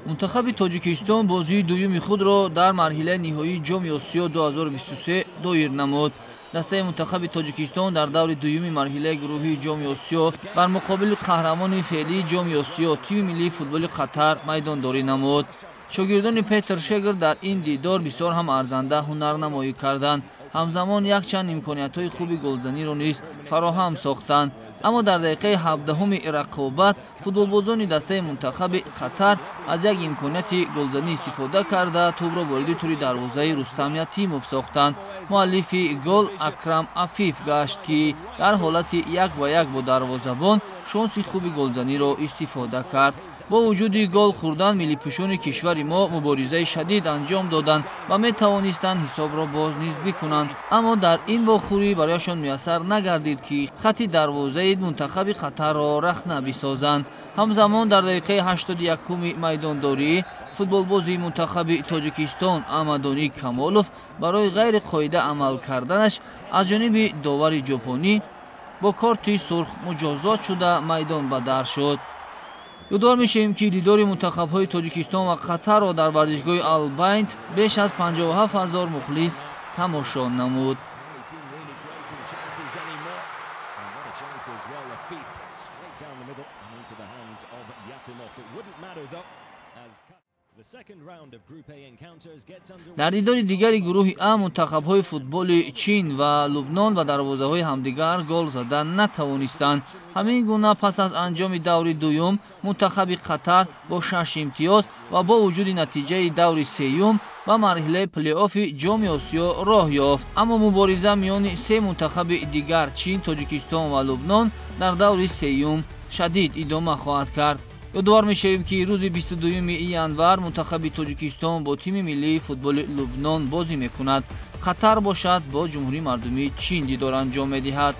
мунтахаби Тоҷикистон бозии дуюми худро дар марҳилаи ниҳоии ҷоми Осиё 2023 доир намуд. Дастаи мунтахаби Тоҷикистон дар даври дуюми марҳилаи гурӯҳии ҷоми Осиё бар муқобили қаҳрамони феълии ҷоми Осиё тими миллии футболи Қатар майдондорӣ намуд. Шогирдони Петр Шегр дар ин дидор бисёр ҳам арзанда ҳунарнамоӣ карданд. ҳамзамон якчанд имкониятҳои хуби голзаниро низ фароҳам сохтанд. аммо дар дақиқаи 17-уми рақобат футболбозони дастаи мунтахаби Қатар аз як имконияти голзанӣ истифода карда тӯбро вориди тури дарвозаи Рустам Ятимов сохтанд. муаллифи гол Акрам Афиф гашт, ки дар ҳолати 1-1 бо дарвозабон шонси хуби голзаниро истифода кард. бо вуҷуди гол хӯрдан миллипӯшони кишвари мо муборизаи шадид анҷом доданд ва метавонистанд ҳисобро боз низ бикунанд. аммо дар ин вохӯрӣ барояшон муяссар нагардид, ки хатти дарвозаи мунтахаби Қатарро рахна бисозанд. ҳамзамон дар дақиқаи 81-уми майдондорӣ футболбози мунтахаби Тоҷикистон Амадони Камолов барои ғайриқоида амал карданаш аз ҷониби довари ҷопонӣ бо корти сурх муҷозот шуда майдон ба дар шуд. ёдор мешавем, ки дидори мунтахабҳои Тоҷикистон ва Қатарро дар варзишгоҳи Албайнд беш аз 57 000 мухлис тамошо намуд. дар дидори дигари гурӯҳи А мунтахабҳои футболи Чин ва Лубнон ба дарвозаҳои ҳамдигар гол зада натавонистанд. ҳамин гуна пас аз анҷоми даври дуюм мунтахаби Қатар бо 6 имтиёз ва бо вуҷуди натиҷаи даври сеюм ба марҳилаи плей-оффи ҷоми Осиё роҳ ёфт. аммо мубориза миёни се мунтахаби дигар Чин, Тоҷикистон ва Лубнон дар даври сеюм шадид идома хоҳад кард. ёдовар мешавем, ки рӯзи 22 январ мунтахаби Тоҷикистон бо тими миллии футболи Лубнон бозӣ мекунад. Қатар бошад бо ҷумҳурии мардумии Чин дидор анҷом медиҳад.